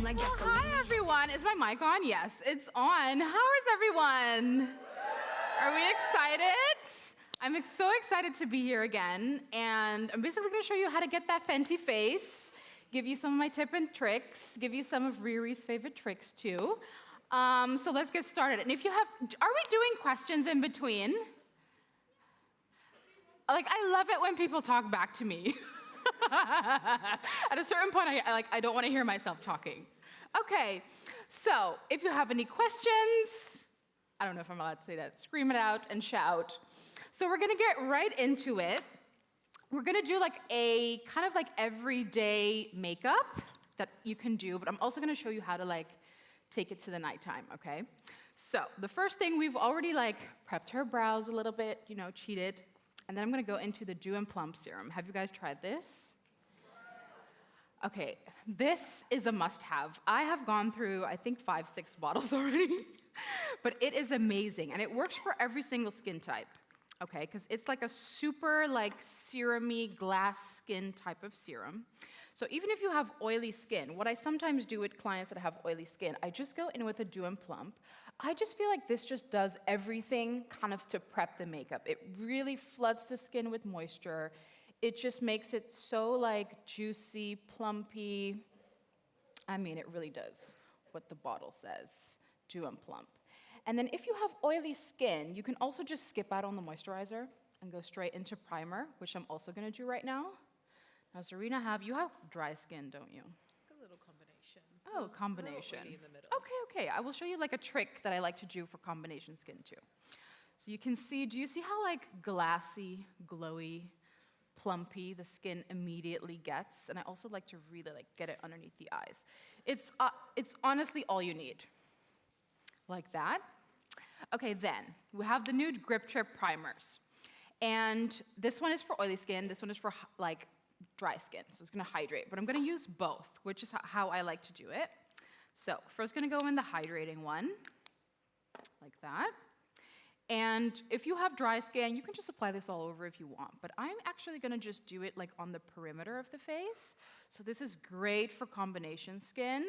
like gasoline. Hi everyone, is my mic on? Yes, it's on. How is everyone? Are we excited? I'm so excited to be here again, and I'm basically gonna show you how to get that Fenty face, give you some of my tips and tricks, give you some of Riri's favorite tricks too. So let's get started. And if you have, are we doing questions in between? Like, I love it when people talk back to me. At a certain point, I don't want to hear myself talking. Okay, so if you have any questions, I don't know if I'm allowed to say that, scream it out and shout. So we're gonna get right into it. We're gonna do like a kind of like everyday makeup that you can do, but I'm also gonna show you how to like take it to the nighttime, okay? So the first thing, we've already like prepped her brows a little bit, you know, cheated. And then I'm gonna go into the Dew and Plump Serum. Have you guys tried this? Okay, this is a must-have. I have gone through, I think, 5, 6 bottles already. But it is amazing, and it works for every single skin type, okay? Because it's like a super like serum-y glass skin type of serum. So even if you have oily skin, what I sometimes do with clients that have oily skin, I just go in with a Dew and Plump. I just feel like this just does everything kind of to prep the makeup. It really floods the skin with moisture. It just makes it so like juicy, plumpy. I mean, it really does what the bottle says, Dew and Plump. And then if you have oily skin, you can also just skip out on the moisturizer and go straight into primer, which I'm also gonna do right now. Now, Zarina, you have dry skin, don't you? A little combination. Oh, combination. Really in the middle. Okay. I will show you like a trick that I like to do for combination skin too. So you can see, do you see how like glassy, glowy, plumpy the skin immediately gets? And I also like to really like get it underneath the eyes. It's honestly all you need. Like that. Okay, then we have the Nude Grip Trip primers. And this one is for oily skin, this one is for like dry skin, so it's gonna hydrate, but I'm gonna use both, which is how I like to do it. So first gonna go in the hydrating one, like that. And if you have dry skin, you can just apply this all over if you want, but I'm actually gonna just do it like on the perimeter of the face. So this is great for combination skin.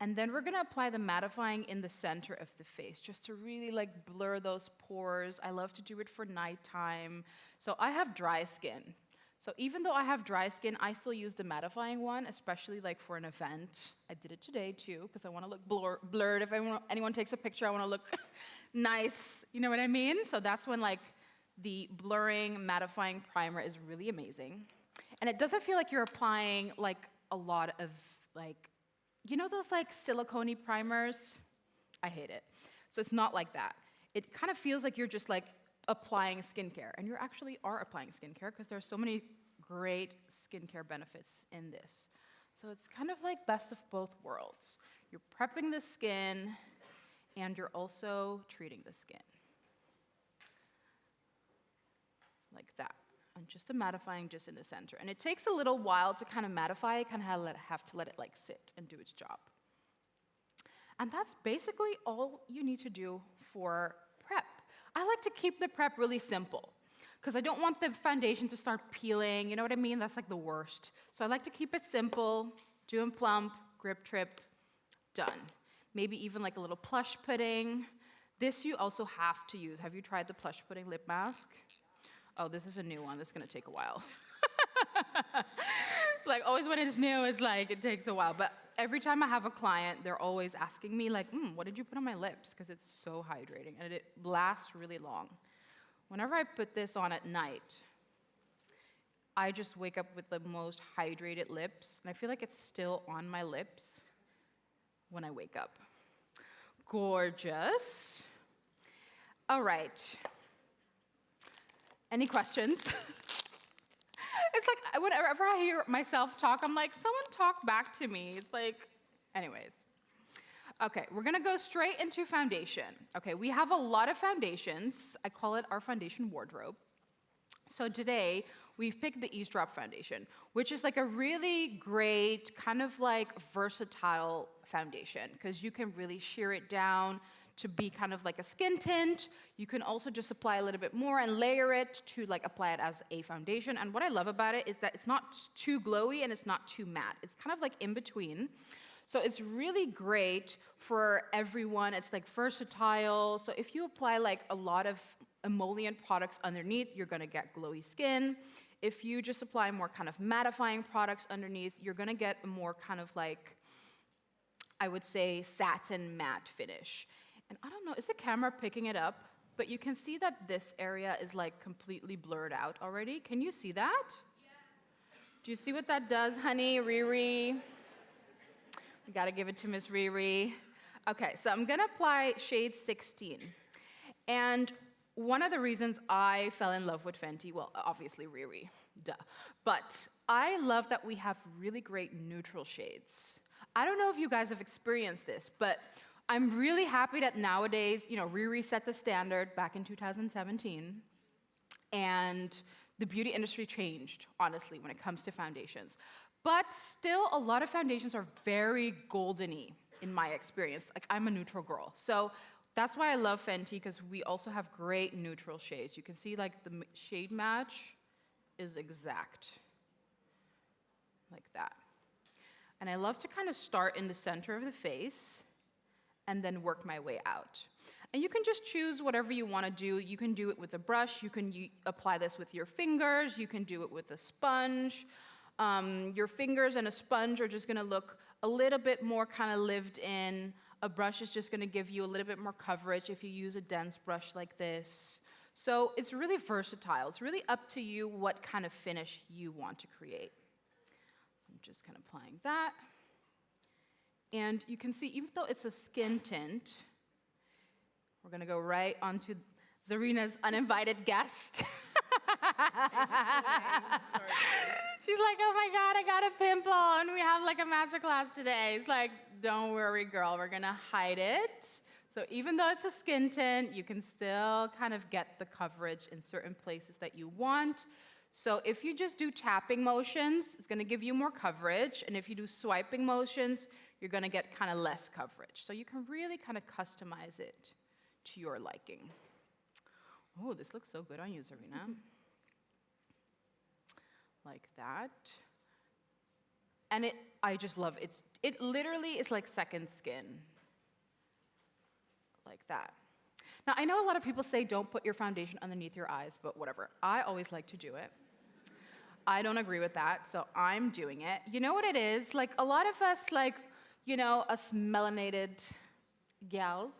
And then we're gonna apply the mattifying in the center of the face, just to really like blur those pores. I love to do it for nighttime. So I have dry skin. So even though I have dry skin, I still use the mattifying one, especially like for an event. I did it today too, because I want to look blurred. If anyone takes a picture, I want to look nice. You know what I mean? So that's when like the blurring mattifying primer is really amazing. And it doesn't feel like you're applying like a lot of like, you know those like silicone-y primers? I hate it. So it's not like that. It kind of feels like you're just like applying skincare, and you actually are applying skincare because there are so many great skincare benefits in this. So it's kind of like best of both worlds. You're prepping the skin, and you're also treating the skin. Like that. And just the mattifying just in the center. And it takes a little while to kind of mattify, kind of have to let it like sit and do its job. And that's basically all you need to do for prep. I like to keep the prep really simple because I don't want the foundation to start peeling, you know what I mean? That's like the worst. So I like to keep it simple, Dew and Plump, Grip Trip, done. Maybe even like a little plush pudding. This you also have to use. Have you tried the plush pudding lip mask? Oh, this is a new one. This is gonna take a while. It's like always when it's new, it's like it takes a while. But every time I have a client, they're always asking me like, what did you put on my lips? Because it's so hydrating and it lasts really long. Whenever I put this on at night, I just wake up with the most hydrated lips, and I feel like it's still on my lips when I wake up. Gorgeous. All right. Any questions? It's like whenever I hear myself talk, I'm like, someone talk back to me. It's like, anyways. Okay, we're gonna go straight into foundation. Okay, we have a lot of foundations. I call it our foundation wardrobe. So today, we've picked the Eavesdrop foundation, which is like a really great, kind of like versatile foundation, because you can really sheer it down to be kind of like a skin tint. You can also just apply a little bit more and layer it to like apply it as a foundation. And what I love about it is that it's not too glowy and it's not too matte. It's kind of like in between. So it's really great for everyone. It's like versatile. So if you apply like a lot of emollient products underneath, you're gonna get glowy skin. If you just apply more kind of mattifying products underneath, you're gonna get a more kind of like, I would say, satin matte finish. And I don't know, is the camera picking it up? But you can see that this area is like completely blurred out already. Can you see that? Yeah. Do you see what that does, honey, Riri? We gotta give it to Miss Riri. Okay, so I'm gonna apply shade 16. And one of the reasons I fell in love with Fenty, well, obviously Riri, duh. But I love that we have really great neutral shades. I don't know if you guys have experienced this, but I'm really happy that nowadays, you know, Riri set the standard back in 2017, and the beauty industry changed, honestly, when it comes to foundations. But still, a lot of foundations are very golden-y, in my experience. Like, I'm a neutral girl. So that's why I love Fenty, because we also have great neutral shades. You can see, like, the shade match is exact, like that. And I love to kind of start in the center of the face, and then work my way out. And you can just choose whatever you want to do. You can do it with a brush. You can apply this with your fingers. You can do it with a sponge. Your fingers and a sponge are just going to look a little bit more kind of lived in. A brush is just going to give you a little bit more coverage if you use a dense brush like this. So it's really versatile. It's really up to you what kind of finish you want to create. I'm just kind of applying that. And you can see, even though it's a skin tint, we're gonna go right onto Zarina's uninvited guest. She's like, oh my God, I got a pimple, and we have like a master class today. It's like, don't worry, girl, we're gonna hide it. So even though it's a skin tint, you can still kind of get the coverage in certain places that you want. So if you just do tapping motions, it's gonna give you more coverage, and if you do swiping motions, you're gonna get kind of less coverage. So you can really kind of customize it to your liking. Oh, this looks so good on you, Zarina. Like that. And I just love it. It literally is like second skin. Like that. Now, I know a lot of people say don't put your foundation underneath your eyes, but whatever. I always like to do it. I don't agree with that, so I'm doing it. You know what it is? Like, a lot of us, like, you know, us melanated gals,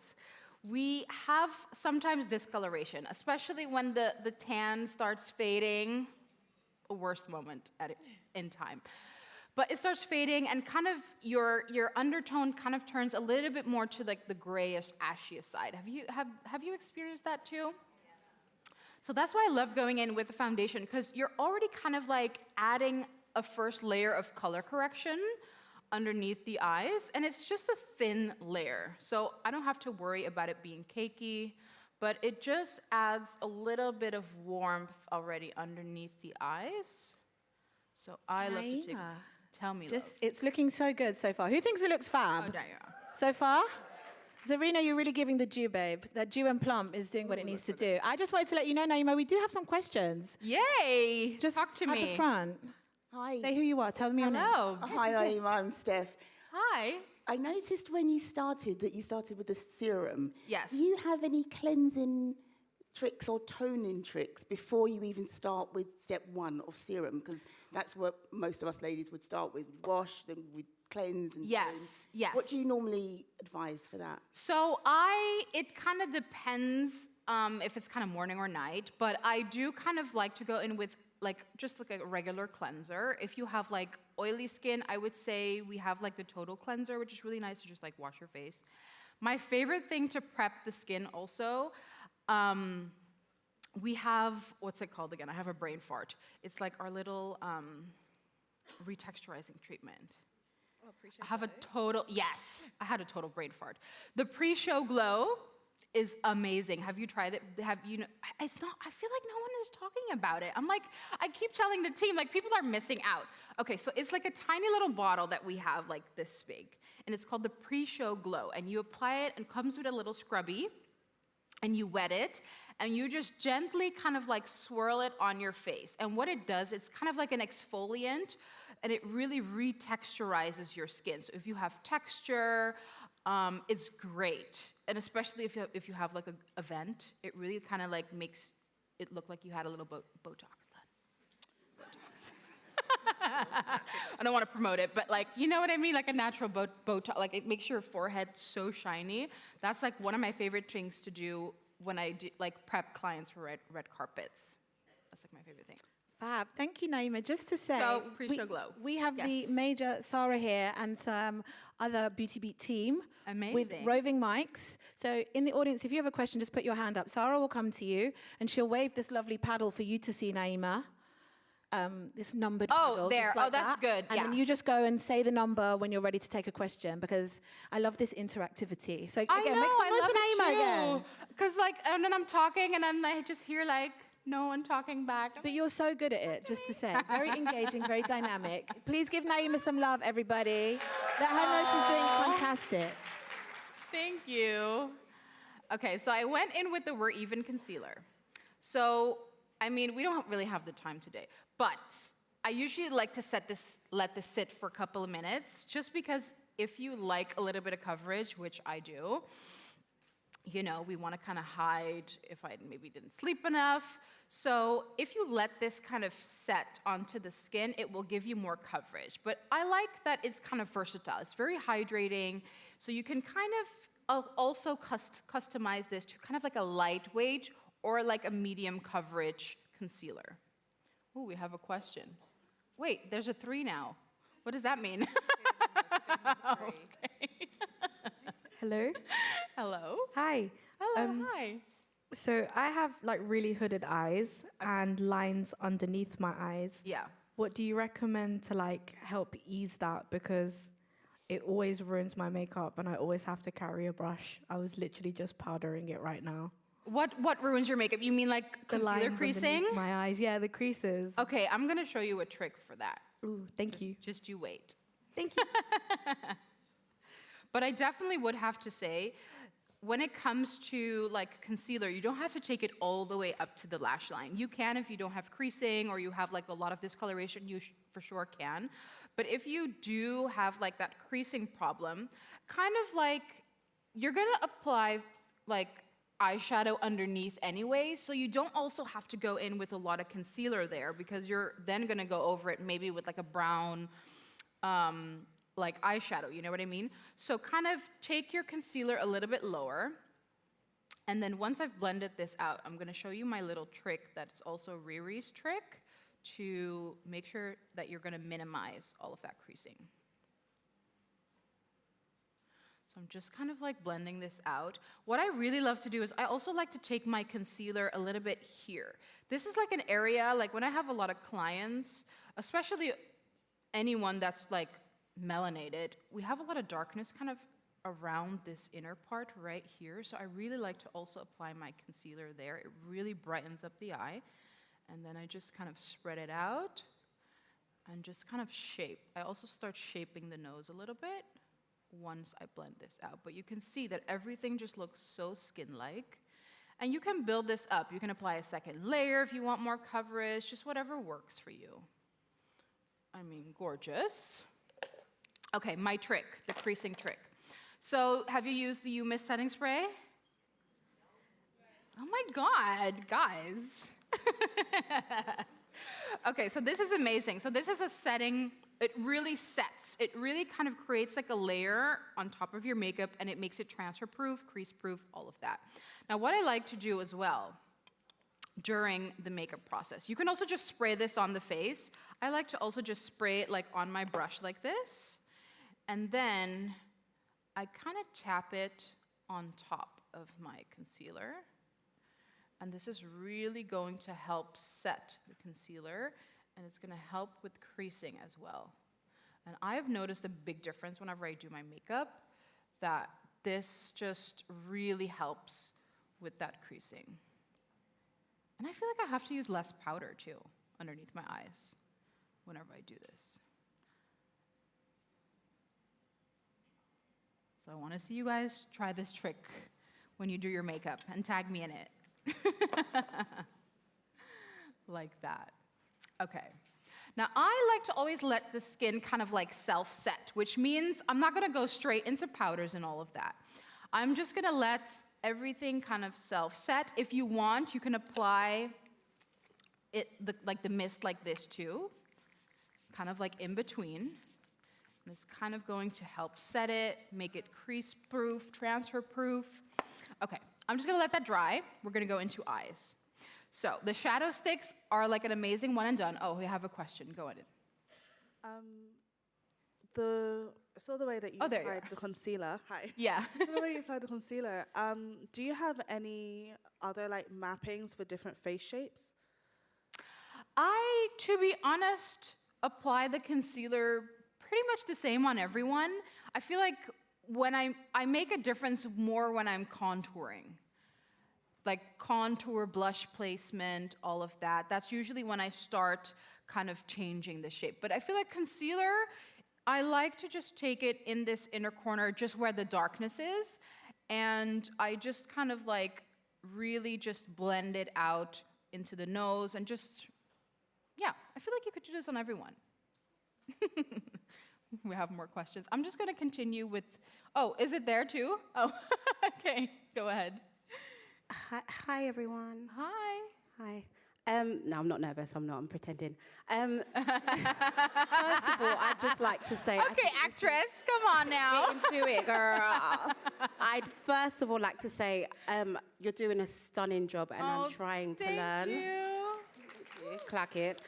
we have sometimes discoloration, especially when the tan starts fading. A worst moment in time. But it starts fading, and kind of your undertone kind of turns a little bit more to like the grayish, ashiest side. Have you experienced that too? So that's why I love going in with the foundation, because you're already kind of like adding a first layer of color correction underneath the eyes, and it's just a thin layer. So I don't have to worry about it being cakey, but it just adds a little bit of warmth already underneath the eyes. So I love to take, tell me, love. It's looking so good so far. Who thinks it looks fab? Oh, yeah. So far? Zarina, you're really giving the dew, babe. That dew and plump is doing what it needs to do. I just wanted to let you know, Naima, we do have some questions. Yay! Just talk to me. At the front. Hi. Say who you are. Tell me your name. Hello. Hi, Naima. I'm Steph. Hi. I noticed when you started that you started with the serum. Yes. Do you have any cleansing tricks or toning tricks before you even start with step 1 of serum? Because that's what most of us ladies would start with. Wash, then we'd cleanse and Yes, yes. What do you normally advise for that? So it kind of depends if it's kind of morning or night, but I do kind of like to go in with just like a regular cleanser. If you have like oily skin, I would say we have like the total cleanser, which is really nice to just like wash your face. My favorite thing to prep the skin also, we have, what's it called again? I have a brain fart. It's like our little retexturizing treatment. I have a total, yes, I had a total brain fart. The pre-show glow is amazing. Have you tried it? It's not, I feel like no one is talking about it. I'm like, I keep telling the team, like, people are missing out. Okay, so it's like a tiny little bottle that we have like this big, and it's called the pre-show glow, and you apply it, and it comes with a little scrubby. and you wet it, and you just gently kind of like swirl it on your face. And what it does, it's kind of like an exfoliant, and it really retexturizes your skin. So if you have texture, it's great. And especially if you have like a vent, it really kind of like makes it look like you had a little Botox done. I don't want to promote it, but like, you know what I mean? Like a natural Botox, like it makes your forehead so shiny. That's like one of my favorite things to do when I do, like prep clients for red carpets. That's like my favorite thing. Fab. Thank you, Naima. Just to say, So, pre-show glow. we have the major Sarah here and some other Beauty Beat team with Amazing. roving mics. So in the audience, if you have a question, just put your hand up. Sarah will come to you, and she'll wave this lovely paddle for you to see, Naima. This numbered paddle. There. Just like Oh, that's that. good. And then you just go and say the number when you're ready to take a question, because I love this interactivity. So again, make some noise for Naima again. Because like, and then I'm talking, and then I just hear like, no one talking back. But you're so good at it, just to say. Very engaging, very dynamic. Please give Naima some love, everybody. Let her know she's doing fantastic. Thank you. Okay, so I went in with the We're Even concealer. So, I mean, we don't really have the time today, but I usually like to let this sit for a couple of minutes, just because if you like a little bit of coverage, which I do, you know, we want to kind of hide if I maybe didn't sleep enough. So if you let this kind of set onto the skin, it will give you more coverage. But I like that it's kind of versatile. It's very hydrating. So you can kind of also customize this to kind of like a lightweight or like a medium coverage concealer. Oh, we have a question. Wait, there's a 3 now. What does that mean? Okay. Hello. Hello. Hi. Hello. Hi. So I have like really hooded eyes and lines underneath my eyes. Yeah. What do you recommend to like help ease that? Because it always ruins my makeup and I always have to carry a brush. I was literally just powdering it right now. What ruins your makeup? You mean like The concealer lines creasing? underneath my eyes. Yeah, the creases. Okay, I'm gonna show you a trick for that. Ooh, thank you. Just you wait. Thank you. But I definitely would have to say, when it comes to like concealer, you don't have to take it all the way up to the lash line. You can if you don't have creasing or you have like a lot of discoloration, you for sure can. But if you do have like that creasing problem, kind of like you're gonna apply like eyeshadow underneath anyway, so you don't also have to go in with a lot of concealer there, because you're then gonna go over it maybe with like a brown like eyeshadow, you know what I mean? So kind of take your concealer a little bit lower, and then once I've blended this out, I'm gonna show you my little trick that's also Riri's trick to make sure that you're gonna minimize all of that creasing. So I'm just kind of like blending this out. What I really love to do is I also like to take my concealer a little bit here. This is like an area, like when I have a lot of clients, especially anyone that's like melanated, we have a lot of darkness kind of around this inner part right here. So I really like to also apply my concealer there. It really brightens up the eye. And then I just kind of spread it out and just kind of shape. I also start shaping the nose a little bit once I blend this out. But you can see that everything just looks so skin-like. And you can build this up. You can apply a second layer if you want more coverage, just whatever works for you. I mean, gorgeous. Okay, my trick, the creasing trick. So have you used the You Mist setting spray? Oh my God, guys. Okay, so this is amazing. So this is a setting, it really sets. It really kind of creates like a layer on top of your makeup, and it makes it transfer-proof, crease-proof, all of that. Now what I like to do as well during the makeup process, you can also just spray this on the face. I like to also just spray it like on my brush like this. And then I kind of tap it on top of my concealer. And this is really going to help set the concealer, and it's going to help with creasing as well. And I've noticed a big difference whenever I do my makeup, that this just really helps with that creasing. And I feel like I have to use less powder too underneath my eyes whenever I do this. So I want to see you guys try this trick when you do your makeup and tag me in it. Like that. Okay. Now, I like to always let the skin kind of like self-set, which means I'm not gonna go straight into powders and all of that. I'm just gonna let everything kind of self-set. If you want, you can apply it like the mist like this too, kind of like in between. And it's kind of going to help set it, make it crease-proof, transfer-proof. Okay, I'm just gonna let that dry. We're gonna go into eyes. So the shadow sticks are like an amazing one and done. Oh, we have a question. Go ahead. The way that you there you applied are. the concealer. Hi. Yeah. The way you applied the concealer. Do you have any other like mappings for different face shapes? I, to be honest, apply the concealer pretty much the same on everyone. I feel like when I make a difference more when I'm contouring. Like contour, blush placement, all of that. That's usually when I start kind of changing the shape. But I feel like concealer, I like to just take it in this inner corner, just where the darkness is. And I just kind of like really just blend it out into the nose and just, yeah, I feel like you could do this on everyone. We have more questions. I'm just gonna continue with, oh, is it there too? Oh, okay, go ahead. Hi, everyone. Hi. Hi. No, I'm not nervous. I'm pretending. First of all, I'd just like to say... Okay, actress, come on now. Get into it, girl. I'd first of all like to say you're doing a stunning job and I'm trying to learn. Thank you. Thank you. Clack it.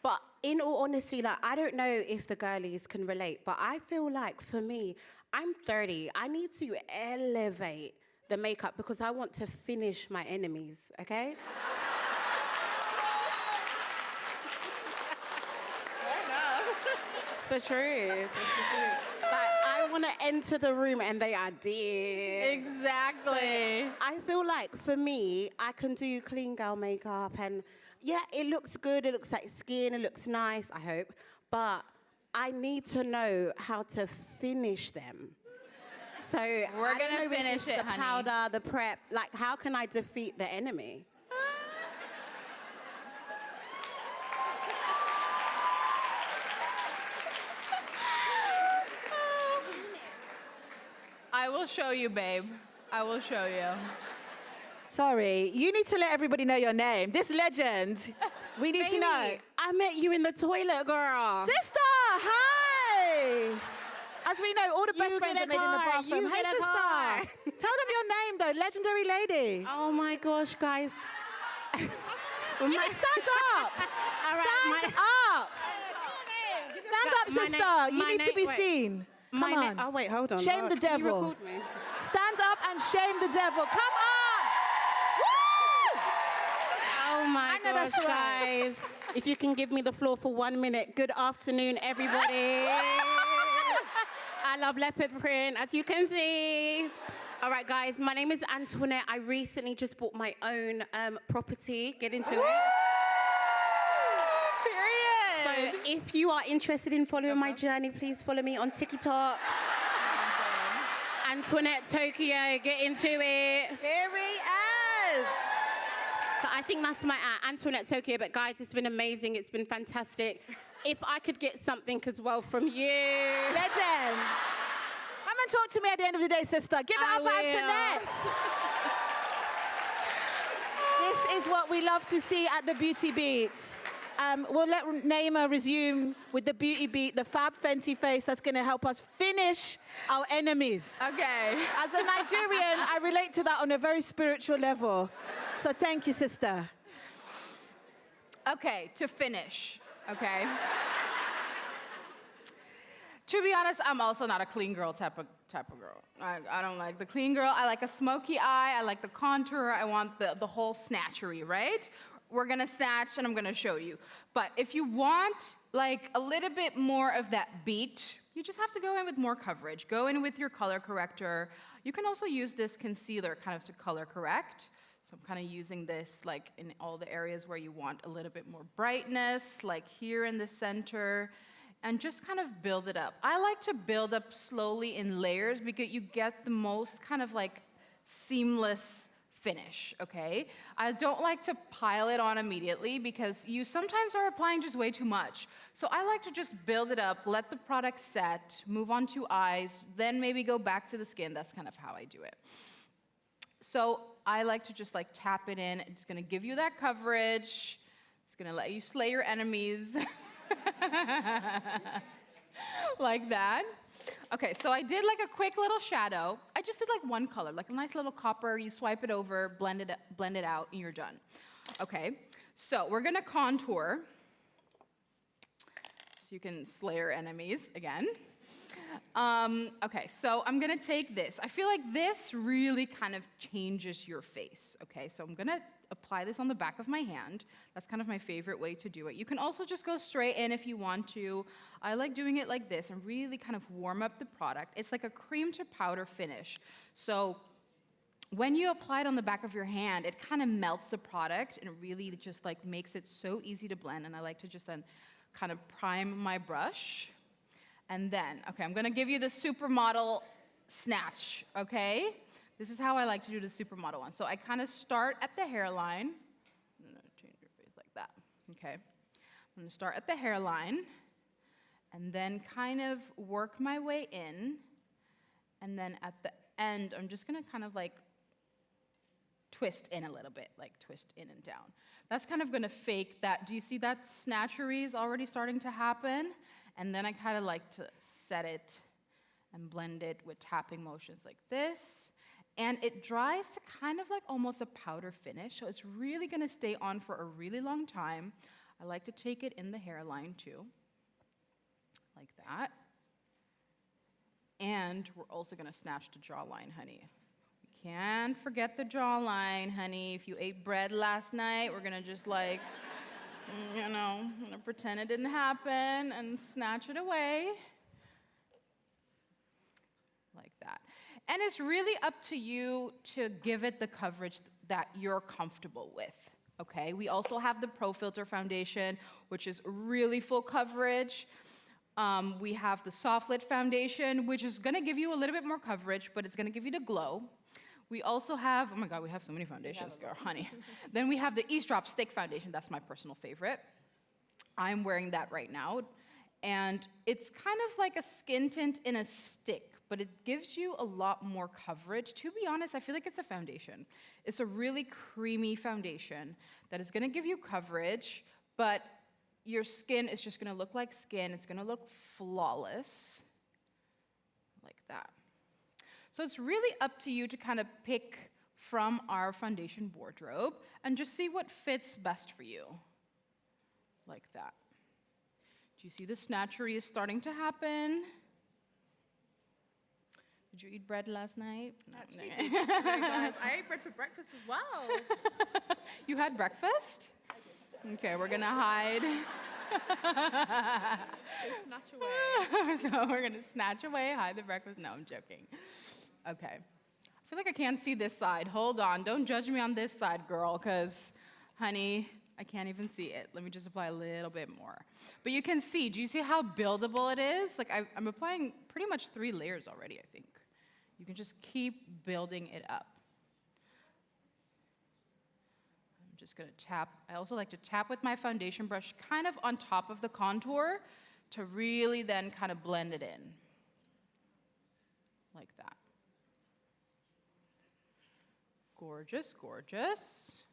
But in all honesty, like, I don't know if the girlies can relate, but I feel like for me, I'm 30. I need to elevate the makeup because I want to finish my enemies, okay? It's the truth. It's the truth. Like, I want to enter the room and they are dead. Exactly. I feel like for me, I can do clean girl makeup and yeah, it looks good. It looks like skin. It looks nice, I hope. But I need to know how to finish them. So We're I don't gonna know if finish it's it, the honey. powder, the prep. Like, how can I defeat the enemy? I will show you, babe. I will show you. Sorry, you need to let everybody know your name. This legend, we need to know. Baby, I met you in the toilet, girl. Sister, hi! As we know, all the best You friends get are a made in the car, bathroom. you Hey, get a sister. car. Tell them your name, though. Legendary lady. Oh my gosh, guys. You need stand up. All right, Stand up. Stand up, My sister. name- You my need to name- be wait. seen. Come on. Oh, wait, hold on. Shame Lord, the can you devil. record me? Stand up and shame the devil. Come on. Woo! Oh my I know gosh, that's right. guys. If you can give me the floor for 1 minute. Good afternoon, everybody. I love leopard print, as you can see. All right, guys, my name is Antoinette. I recently just bought my own property. Get into it. Period. So if you are interested in following my journey, please follow me on TikTok. Antoinette Tokyo, get into it. Here he is. So I think that's my Antoinette Tokyo. But guys, it's been amazing. It's been fantastic. If I could get something as well from you. Legend. Come and talk to me at the end of the day, sister. Give it I up for will. Antoinette. This is what we love to see at the Beauty Beats. We'll let Naima resume with the Beauty Beat, the Fab Fenty face that's going to help us finish our enemies. Okay. As a Nigerian, I relate to that on a very spiritual level. So thank you, sister. Okay, to finish, okay? To be honest, I'm also not a clean girl type of girl. I don't like the clean girl. I like a smoky eye. I like the contour. I want the whole snatchery, right? We're gonna snatch and I'm gonna show you. But if you want like a little bit more of that beat, you just have to go in with more coverage. Go in with your color corrector. You can also use this concealer kind of to color correct. So I'm kind of using this like in all the areas where you want a little bit more brightness, like here in the center, and just kind of build it up. I like to build up slowly in layers because you get the most kind of like seamless finish, okay? I don't like to pile it on immediately because you sometimes are applying just way too much. So I like to just build it up, let the product set, move on to eyes, then maybe go back to the skin. That's kind of how I do it. So I like to just like tap it in. It's gonna give you that coverage. It's gonna let you slay your enemies. Like that. Okay, so I did like a quick little shadow. I just did like one color, like a nice little copper. You swipe it over, blend it out, and you're done. Okay, so we're gonna contour. So you can slay your enemies again. Okay, so I'm gonna take this. I feel like this really kind of changes your face, okay? So I'm gonna apply this on the back of my hand. That's kind of my favorite way to do it. You can also just go straight in if you want to. I like doing it like this and really kind of warm up the product. It's like a cream to powder finish. So when you apply it on the back of your hand, it kind of melts the product and it really just like makes it so easy to blend. And I like to just then kind of prime my brush. And then, okay, I'm gonna give you the supermodel snatch, okay? This is how I like to do the supermodel one. So I kind of start at the hairline. I'm gonna change your face like that, okay? I'm gonna start at the hairline and then kind of work my way in. And then at the end, I'm just gonna kind of like twist in a little bit, like twist in and down. That's kind of gonna fake that. Do you see that snatchery is already starting to happen? And then I kind of like to set it and blend it with tapping motions like this. And it dries to kind of like almost a powder finish, so it's really gonna stay on for a really long time. I like to take it in the hairline too, like that. And we're also gonna snatch the jawline, honey. We can't forget the jawline, honey. If you ate bread last night, we're gonna just like, you know, I'm gonna pretend it didn't happen and snatch it away. Like that. And it's really up to you to give it the coverage that you're comfortable with, okay? We also have the Pro Filter Foundation, which is really full coverage. We have the Soft Lit Foundation, which is gonna give you a little bit more coverage, but it's gonna give you the glow. We also have, oh my God, we have so many foundations, girl, honey. Then we have the Eavesdrop Stick Foundation. That's my personal favorite. I'm wearing that right now. And it's kind of like a skin tint in a stick, but it gives you a lot more coverage. To be honest, I feel like it's a foundation. It's a really creamy foundation that is gonna give you coverage, but your skin is just gonna look like skin. It's gonna look flawless, like that. So it's really up to you to kind of pick from our foundation wardrobe and just see what fits best for you, like that. Do you see the snatchery is starting to happen? Did you eat bread last night? No. Actually, guys, I ate bread for breakfast as well. You had breakfast? Okay, we're gonna hide. Snatch away. So we're gonna snatch away, hide the breakfast. No, I'm joking. Okay. I feel like I can't see this side. Hold on, don't judge me on this side, girl, because, honey, I can't even see it. Let me just apply a little bit more. But you can see, do you see how buildable it is? Like I'm applying pretty much 3 layers already, I think. You can just keep building it up. I'm just gonna tap. I also like to tap with my foundation brush kind of on top of the contour to really then kind of blend it in. Like that. Gorgeous, gorgeous.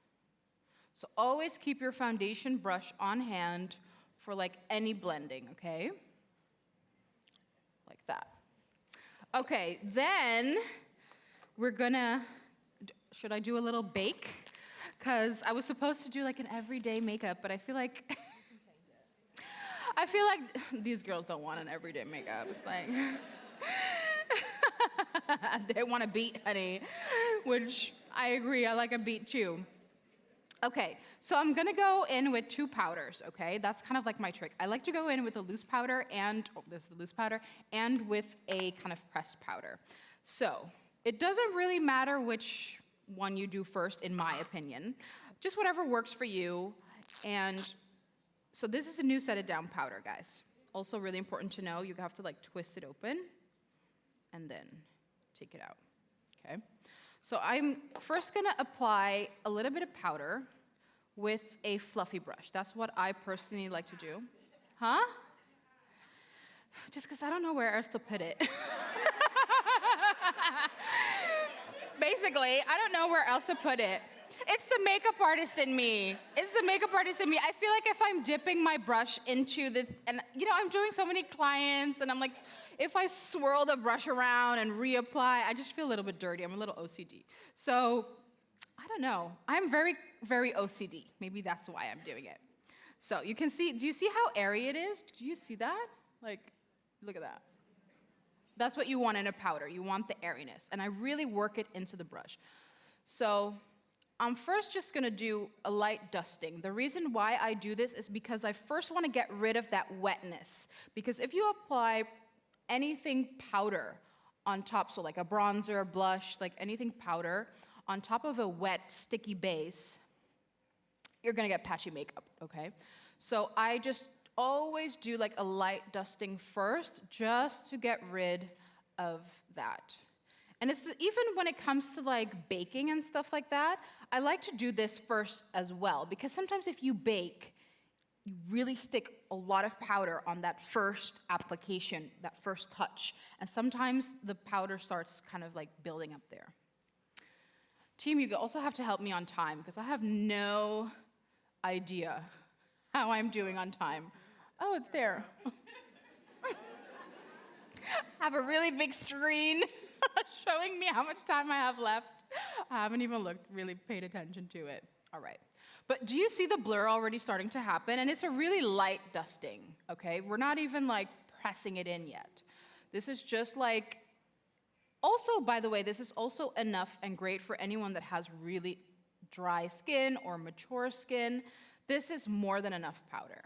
So always keep your foundation brush on hand for like any blending, okay? Like that. Okay, then we're gonna, should I do a little bake? Because I was supposed to do like an everyday makeup, but I feel like, these girls don't want an everyday makeup. It's like, they want a beat, honey, which I agree, I like a beat too. Okay, so I'm gonna go in with 2 powders, okay? That's kind of like my trick. I like to go in with a loose powder and, oh, this is the loose powder, and with a kind of pressed powder. So, it doesn't really matter which one you do first, in my opinion. Just whatever works for you. And so this is a new set it down powder, guys. Also really important to know, you have to like twist it open and then take it out, okay? So I'm first gonna apply a little bit of powder with a fluffy brush. That's what I personally like to do. Huh? Just because I don't know where else to put it. Basically, I don't know where else to put it. It's the makeup artist in me. It's the makeup artist in me. I feel like if I'm dipping my brush into the, and you know, I'm doing so many clients, and I'm like, if I swirl the brush around and reapply, I just feel a little bit dirty. I'm a little OCD. So, I don't know. I'm very, very OCD. Maybe that's why I'm doing it. So you can see, do you see how airy it is? Do you see that? Like, look at that. That's what you want in a powder. You want the airiness. And I really work it into the brush. So I'm first just gonna do a light dusting. The reason why I do this is because I first wanna get rid of that wetness. Because if you apply anything powder on top, so like a bronzer, blush, like anything powder, on top of a wet, sticky base, you're gonna get patchy makeup, okay? So I just always do like a light dusting first, just to get rid of that. And it's even when it comes to like baking and stuff like that, I like to do this first as well, because sometimes if you bake, you really stick a lot of powder on that first application, that first touch. And sometimes the powder starts kind of like building up there. Team, you also have to help me on time, because I have no idea how I'm doing on time. Oh, it's there. I have a really big screen showing me how much time I have left. I haven't even really paid attention to it. All right. But do you see the blur already starting to happen? And it's a really light dusting, okay? We're not even like pressing it in yet. This is just like, also, by the way, this is also enough and great for anyone that has really dry skin or mature skin. This is more than enough powder.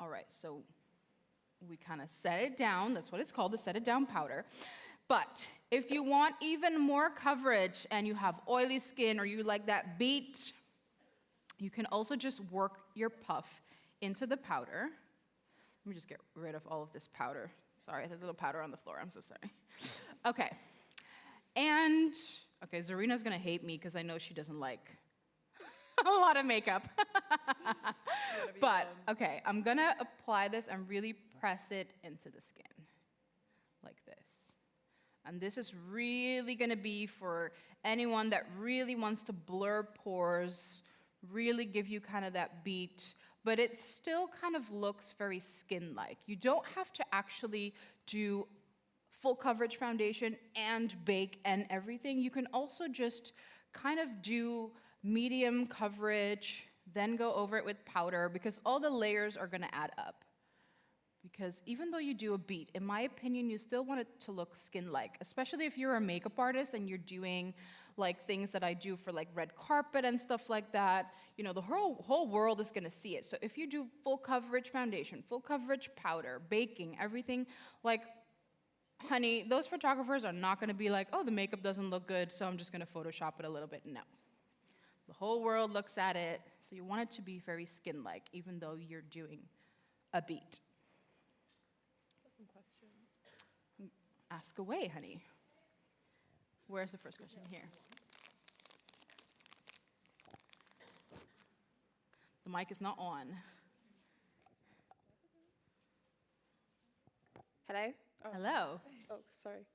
All right, so we kind of set it down. That's what it's called, the set it down powder. But if you want even more coverage and you have oily skin or you like that beat, you can also just work your puff into the powder. Let me just get rid of all of this powder. Sorry, there's a little powder on the floor. I'm so sorry. Okay. And, okay, Zarina's going to hate me because I know she doesn't like a lot of makeup. But, okay, I'm going to apply this and really press it into the skin like this. And this is really going to be for anyone that really wants to blur pores, really give you kind of that beat, but it still kind of looks very skin-like. You don't have to actually do full coverage foundation and bake and everything. You can also just kind of do medium coverage, then go over it with powder, because all the layers are gonna add up. Because even though you do a beat, in my opinion, you still want it to look skin-like, especially if you're a makeup artist and you're doing like things that I do for like red carpet and stuff like that. You know, the whole world is gonna see it. So if you do full coverage foundation, full coverage powder, baking, everything, like, honey, those photographers are not gonna be like, oh, the makeup doesn't look good, so I'm just gonna Photoshop it a little bit. No. The whole world looks at it, so you want it to be very skin-like, even though you're doing a beat. Some questions. Ask away, honey. Where's the first question? Here. The mic is not on. Hello? Oh. Hello. Oh, sorry.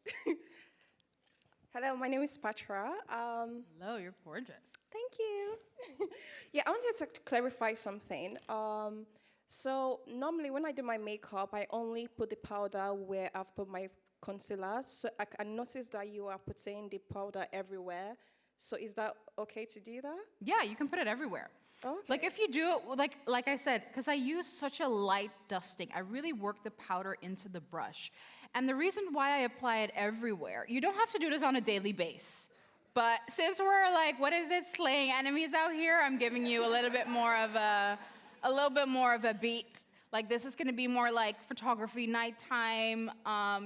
Hello, my name is Patra. Hello, you're gorgeous. Thank you. Yeah, I wanted to clarify something. So normally when I do my makeup, I only put the powder where I've put my concealer. So I noticed that you are putting the powder everywhere. So is that okay to do that? Yeah, you can put it everywhere. Okay. Like if you do it, like I said, because I use such a light dusting, I really work the powder into the brush. And the reason why I apply it everywhere, you don't have to do this on a daily basis. But since we're like, what is it, slaying enemies out here, I'm giving you a little bit more of a beat. Like this is gonna be more like photography nighttime,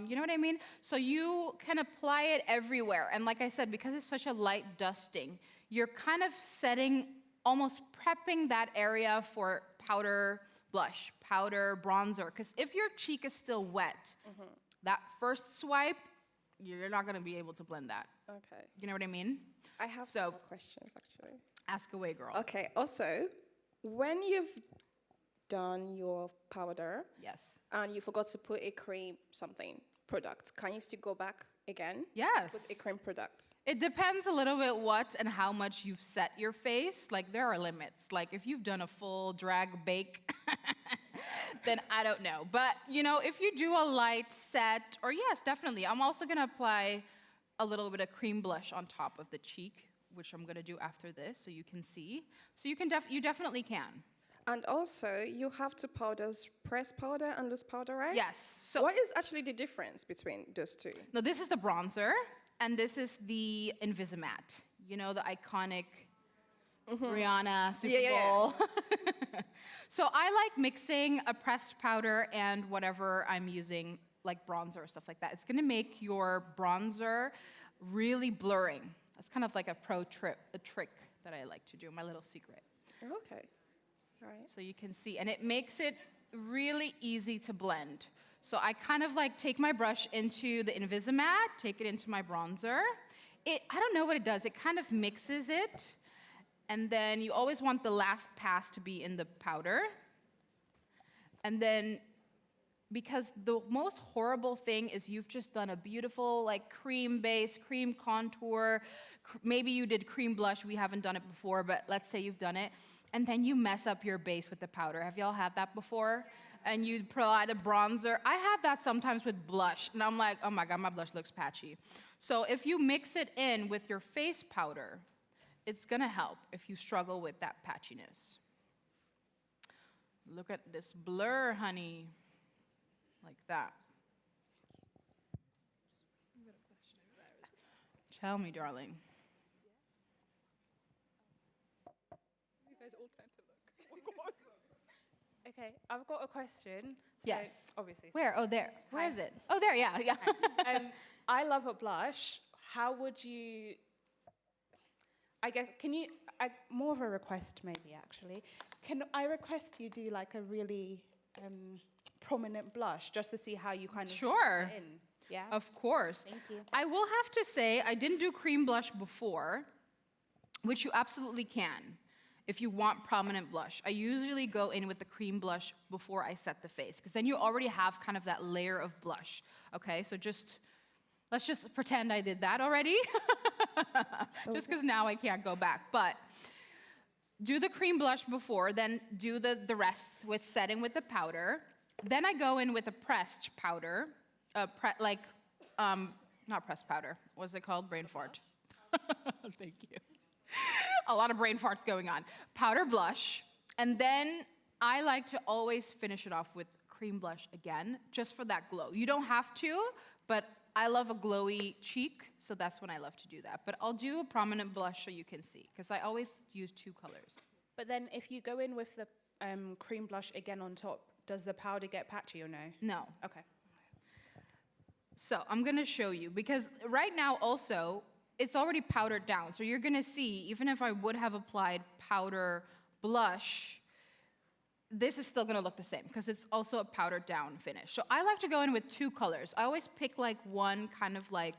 you know what I mean? So you can apply it everywhere. And like I said, because it's such a light dusting, you're kind of setting, almost prepping that area for powder blush, powder bronzer. Because if your cheek is still wet, that first swipe, you're not gonna be able to blend that. Okay. You know what I mean? I have So- some more questions actually. Ask away, girl. Okay. Also, when you've done your powder Yes. and you forgot to put a cream something product, can you still go back again? Yes. Put a cream product. It depends a little bit what and how much you've set your face. Like, there are limits. Like, if you've done a full drag bake, then I don't know. But, you know, if you do a light set, or yes, definitely. I'm also gonna apply a little bit of cream blush on top of the cheek, which I'm gonna do after this, so you can see. So you can you definitely can. And also, you have two powders, press powder and loose powder, right? Yes. So What is actually the difference between those two? no, this is the bronzer, and this is the Invisimatte. You know, the iconic Rihanna Super Yeah, yeah, Bowl. So I like mixing a pressed powder and whatever I'm using, like bronzer or stuff like that. It's gonna make your bronzer really blurring. That's kind of like a trick that I like to do, my little secret. Okay. All right. So you can see, and it makes it really easy to blend. So I kind of like take my brush into the Invisimatte, take it into my bronzer. I don't know what it does, it kind of mixes it, and then you always want the last pass to be in the powder. And then, because the most horrible thing is you've just done a beautiful like cream base, cream contour, maybe you did cream blush, we haven't done it before, but let's say you've done it, and then you mess up your base with the powder. Have y'all had that before? And you apply the bronzer. I have that sometimes with blush, and I'm like, oh my God, my blush looks patchy. So if you mix it in with your face powder, it's gonna help if you struggle with that patchiness. Look at this blur, honey. Like that. Tell me, darling. You guys all tend to look. Oh God. Okay, I've got a question. So, Yes. Obviously. Where? Oh, there. Where Hi. is it? Oh, there, yeah, yeah. I love a blush. How would you? I guess can you? More of a request, maybe actually. Can I request you do like a really prominent blush just to see how you kind of Sure. fit in? Yeah. Of course. Thank you. I will have to say, I didn't do cream blush before, which you absolutely can if you want prominent blush. I usually go in with the cream blush before I set the face, because then you already have kind of that layer of blush. Okay, so let's just pretend I did that already, just because now I can't go back. But do the cream blush before, then do the rest with setting with the powder. Then I go in with a pressed powder, not pressed powder. What's it called? Brain fart. Thank you. A lot of brain farts going on. Powder blush, and then I like to always finish it off with cream blush again, just for that glow. You don't have to, but I love a glowy cheek, so that's when I love to do that. But I'll do a prominent blush so you can see, because I always use two colors. But then if you go in with the cream blush again on top, does the powder get patchy or no? No. Okay. So I'm gonna show you, because right now also, it's already powdered down. So you're gonna see, even if I would have applied powder blush, this is still gonna look the same, because it's also a powdered down finish. So I like to go in with two colors. I always pick like one kind of like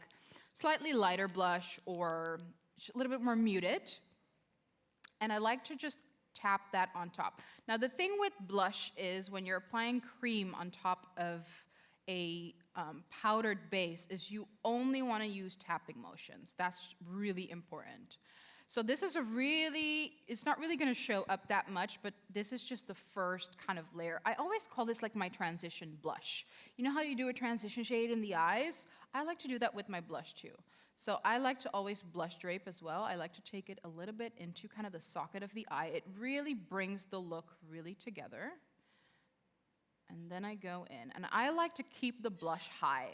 slightly lighter blush or a little bit more muted. And I like to just tap that on top. Now the thing with blush is when you're applying cream on top of a powdered base is you only want to use tapping motions. That's really important. So this is it's not really going to show up that much, but this is just the first kind of layer. I always call this like my transition blush. You know how you do a transition shade in the eyes? I like to do that with my blush too. So I like to always blush drape as well. I like to take it a little bit into kind of the socket of the eye. It really brings the look really together. And then I go in, and I like to keep the blush high.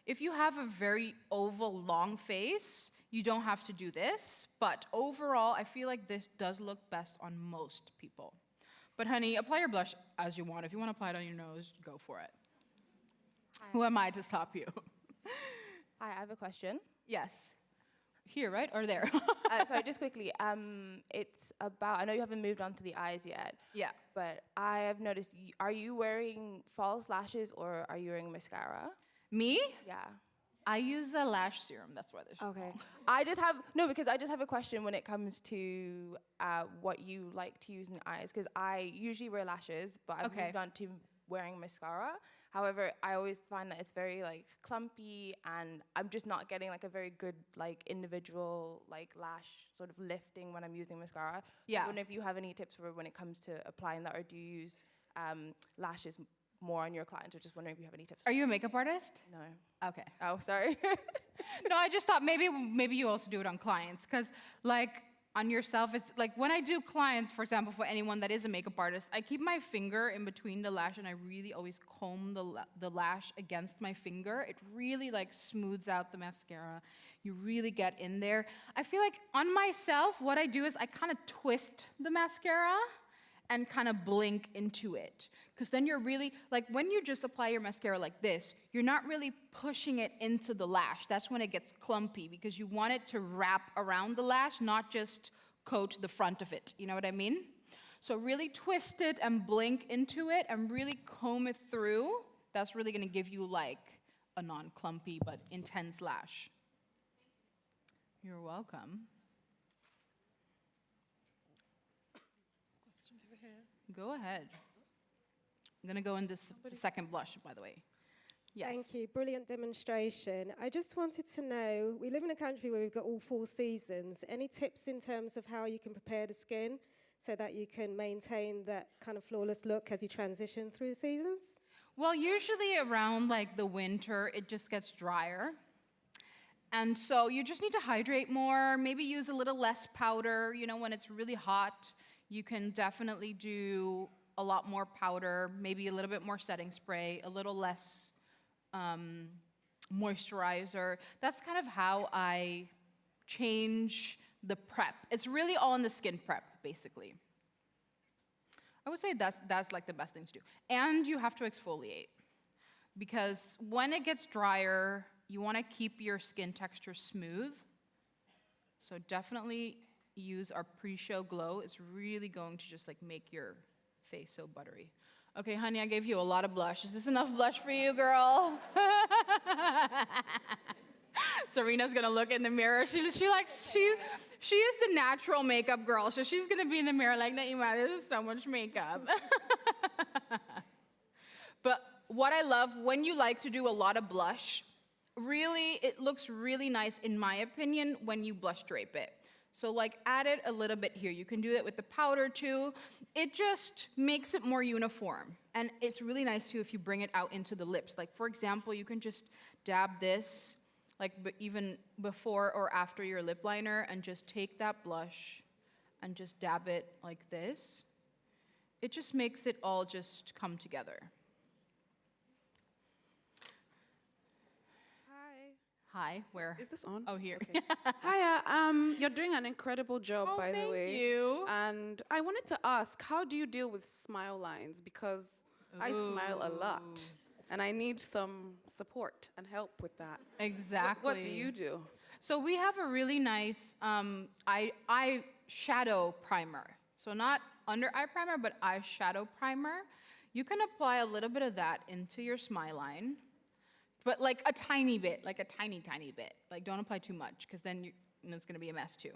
If you have a very oval, long face, you don't have to do this, but overall, I feel like this does look best on most people. But honey, apply your blush as you want. If you want to apply it on your nose, go for it. Who am I to stop you? Hi, I have a question. Yes. Here, right? Or there? Sorry, just quickly. It's about, I know you haven't moved on to the eyes yet. Yeah. But I have noticed, are you wearing false lashes or are you wearing mascara? Me? Yeah. I use a lash serum. That's why they're Okay. I just have a question when it comes to what you like to use in your eyes, because I usually wear lashes, but I've moved on to wearing mascara. However, I always find that it's very like clumpy, and I'm just not getting like a very good like individual like lash sort of lifting when I'm using mascara. Yeah. I wonder if you have any tips for when it comes to applying that, or do you use lashes more on your clients, or just wondering if you have any tips? Are you a makeup artist? No. Okay. Oh, sorry. No, I just thought maybe you also do it on clients, because like on yourself, it's like when I do clients, for example, for anyone that is a makeup artist, I keep my finger in between the lash, and I really always comb the lash against my finger. It really like smooths out the mascara. You really get in there. I feel like on myself, what I do is I kind of twist the mascara and kind of blink into it. Because then you're really, like when you just apply your mascara like this, you're not really pushing it into the lash. That's when it gets clumpy, because you want it to wrap around the lash, not just coat the front of it. You know what I mean? So really twist it and blink into it and really comb it through. That's really gonna give you like a non-clumpy but intense lash. You're welcome. Go ahead. I'm gonna go into the second blush, by the way. Yes. Thank you. Brilliant demonstration. I just wanted to know, we live in a country where we've got all 4 seasons. Any tips in terms of how you can prepare the skin so that you can maintain that kind of flawless look as you transition through the seasons? Well, usually around like the winter, it just gets drier. And so you just need to hydrate more, maybe use a little less powder. You know, when it's really hot, you can definitely do a lot more powder, maybe a little bit more setting spray, a little less moisturizer. That's kind of how I change the prep. It's really all in the skin prep, basically. I would say that's like the best thing to do. And you have to exfoliate, because when it gets drier, you want to keep your skin texture smooth. So definitely use our pre-show glow. It's really going to just like make your face so buttery. Okay, honey, I gave you a lot of blush. Is this enough blush for you, girl? Serena's gonna look in the mirror. She is the natural makeup girl, so she's gonna be in the mirror like, Naima, this is so much makeup. But what I love, when you like to do a lot of blush, really, it looks really nice, in my opinion, when you blush drape it. So like add it a little bit here. You can do it with the powder too. It just makes it more uniform. And it's really nice too if you bring it out into the lips. Like for example, you can just dab this, like even before or after your lip liner, and just take that blush and just dab it like this. It just makes it all just come together. Hi, where? Is this on? Oh, here. Okay. Hiya, you're doing an incredible job, by the way. Thank you. And I wanted to ask, how do you deal with smile lines? Because I smile a lot, and I need some support and help with that. Exactly. What do you do? So we have a really nice eye shadow primer. So not under eye primer, but eye shadow primer. You can apply a little bit of that into your smile line. But like a tiny bit, like a tiny, tiny bit. Like don't apply too much, because then it's gonna be a mess too.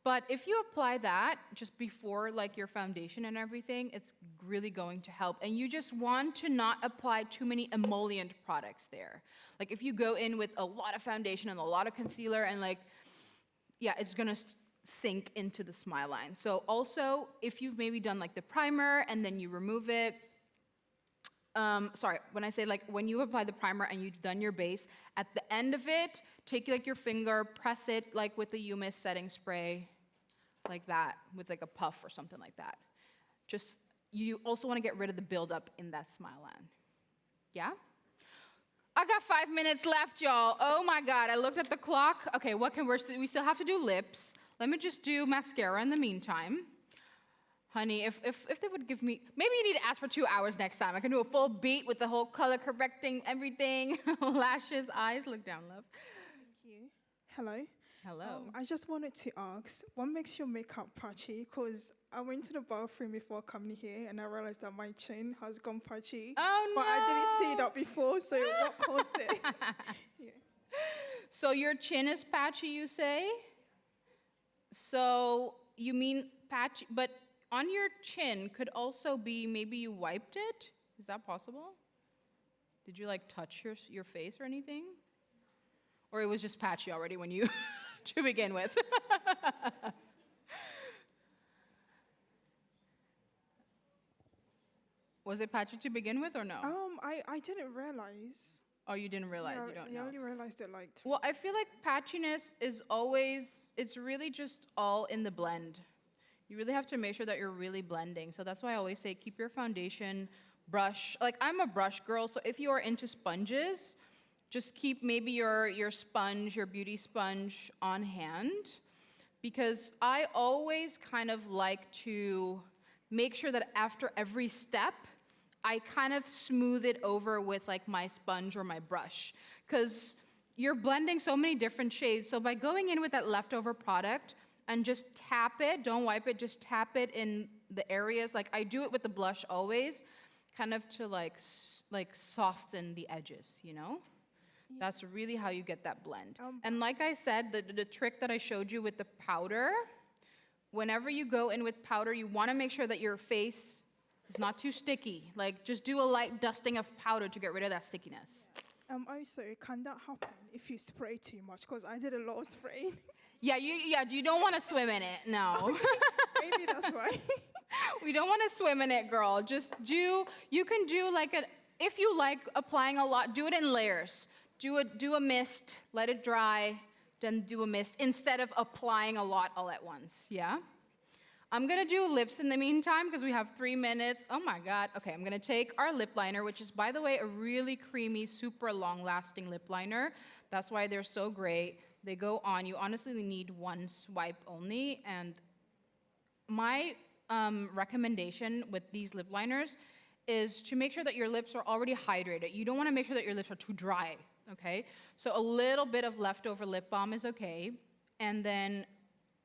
But if you apply that just before like your foundation and everything, it's really going to help. And you just want to not apply too many emollient products there. Like if you go in with a lot of foundation and a lot of concealer and like, yeah, it's gonna sink into the smile line. So also, if you've maybe done like the primer and then you remove it, sorry, when I say like when you apply the primer and you've done your base, at the end of it, take like your finger, press it like with the Youmiss setting spray, like that, with like a puff or something like that. Just, you also want to get rid of the buildup in that smile line. Yeah? I got 5 minutes left, y'all. Oh my God, I looked at the clock. Okay, what can we still have to do lips. Let me just do mascara in the meantime. Honey, if they would give me, maybe you need to ask for 2 hours next time. I can do a full beat with the whole color correcting everything. Lashes, eyes, look down, love. Thank you. Hello. Hello. I just wanted to ask, what makes your makeup patchy? Because I went to the bathroom before coming here and I realized that my chin has gone patchy. Oh no! But I didn't see that before, so what caused it? Yeah. So your chin is patchy, you say? So you mean patchy, but on your chin could also be maybe you wiped it? Is that possible? Did you like touch your face or anything? Or it was just patchy already when you, to begin with? Was it patchy to begin with or no? I didn't realize. Oh, you didn't realize, Yeah, you don't I know. only realized it like Well, I feel like patchiness is always, it's really just all in the blend. You really have to make sure that you're really blending. So that's why I always say keep your foundation, brush. Like I'm a brush girl, so if you are into sponges, just keep maybe your sponge, your beauty sponge on hand. Because I always kind of like to make sure that after every step, I kind of smooth it over with like my sponge or my brush. Because you're blending so many different shades. So by going in with that leftover product and just tap it, don't wipe it, just tap it in the areas. Like I do it with the blush always, kind of to like soften the edges, you know? That's really how you get that blend. And like I said, the trick that I showed you with the powder, whenever you go in with powder, you want to make sure that your face is not too sticky. Like, just do a light dusting of powder to get rid of that stickiness. Also, can that happen if you spray too much? Because I did a lot of spraying. Yeah, you don't want to swim in it, no. Maybe that's why. We don't want to swim in it, girl. You can do like if you like applying a lot, do it in layers. Do a mist, let it dry, then do a mist, instead of applying a lot all at once, yeah? I'm gonna do lips in the meantime, because we have 3 minutes. Oh my God. Okay, I'm gonna take our lip liner, which is, by the way, a really creamy, super long-lasting lip liner. That's why they're so great. They go on. You honestly need one swipe only, and my recommendation with these lip liners is to make sure that your lips are already hydrated. You don't wanna make sure that your lips are too dry, okay? So a little bit of leftover lip balm is okay, and then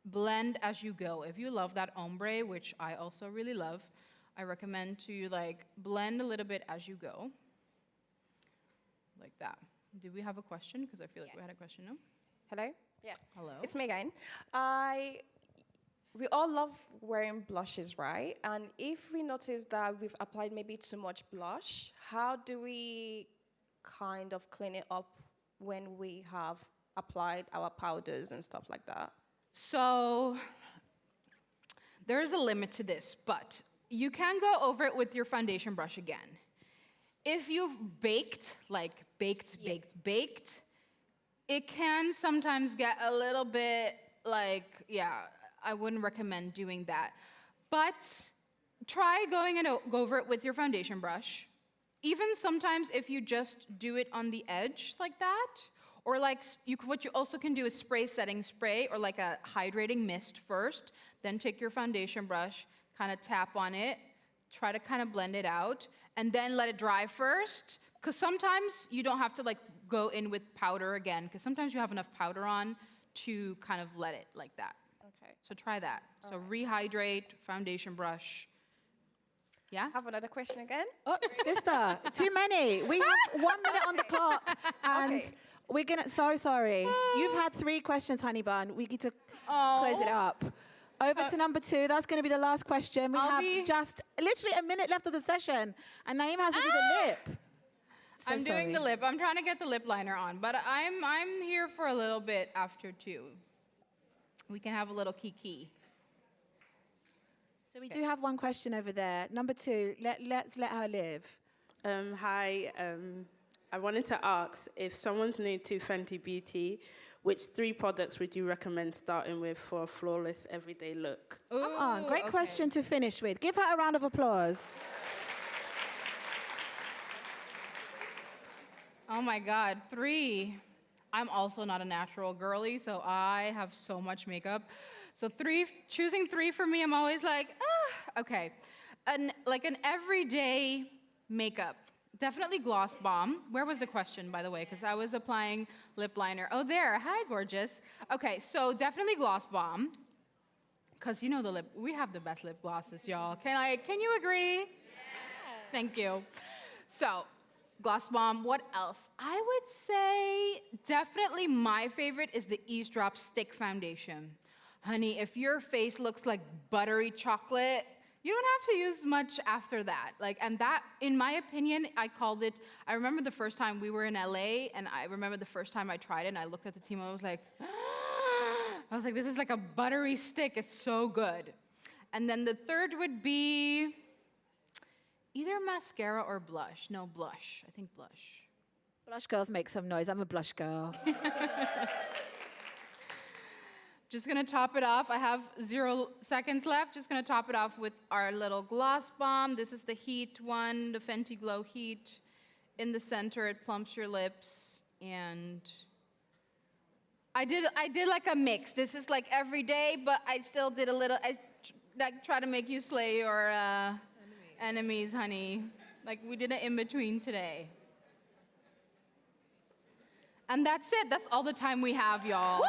blend as you go. If you love that ombre, which I also really love, I recommend to like blend a little bit as you go, like that. Do we have a question? Because I feel like we had a question, no? Hello? Yeah. Hello. It's me again. We all love wearing blushes, right? And if we notice that we've applied maybe too much blush, how do we kind of clean it up when we have applied our powders and stuff like that? So there is a limit to this, but you can go over it with your foundation brush again. If you've baked, like baked, it can sometimes get a little bit like, yeah, I wouldn't recommend doing that. But try going and go over it with your foundation brush. Even sometimes if you just do it on the edge like that, or like what you also can do is setting spray or like a hydrating mist first, then take your foundation brush, kind of tap on it, try to kind of blend it out, and then let it dry first. Because sometimes you don't have to like go in with powder again, because sometimes you have enough powder on to kind of let it like that. Okay. So try that. So rehydrate, foundation brush. Yeah? Have another question again? Oh, sister, too many. We have 1 minute on the clock, and Okay. we're gonna. So sorry. You've had 3 questions, honey bun. We need to close it up. Over to number 2. That's going to be the last question. We have just literally a minute left of the session, and Naima has to do the lip. So I'm doing the lip. I'm trying to get the lip liner on, but I'm here for a little bit after 2. We can have a little kiki. So we do have one question over there. Number 2. Let's let her live. Hi. I wanted to ask, if someone's new to Fenty Beauty, which 3 products would you recommend starting with for a flawless everyday look? Come on, great question to finish with. Give her a round of applause. Oh my God, 3. I'm also not a natural girly, so I have so much makeup. So choosing 3 for me, I'm always like, okay. Like an everyday makeup. Definitely gloss bomb. Where was the question, by the way? Because I was applying lip liner. Oh, there. Hi, gorgeous. Okay, so definitely gloss bomb. Because you know we have the best lip glosses, y'all. Can you agree? Yeah. Thank you. So, gloss bomb. What else? I would say definitely my favorite is the Eavesdrop Stick Foundation. Honey, if your face looks like buttery chocolate, you don't have to use much after that. Like, and that, in my opinion, I remember the first time we were in LA, and I remember the first time I tried it, and I looked at the team, and I was like, this is like a buttery stick, it's so good. And then the third would be either mascara or blush. No, blush, I think blush. Blush girls make some noise. I'm a blush girl. Just gonna top it off. I have 0 seconds left. Just gonna top it off with our little gloss bomb. This is the Heat one, the Fenty Glow Heat. In the center, it plumps your lips. And I did like a mix. This is like every day, but I still did a little, try to make you slay your enemies, honey. Like, we did an in-between today. And that's it. That's all the time we have, y'all.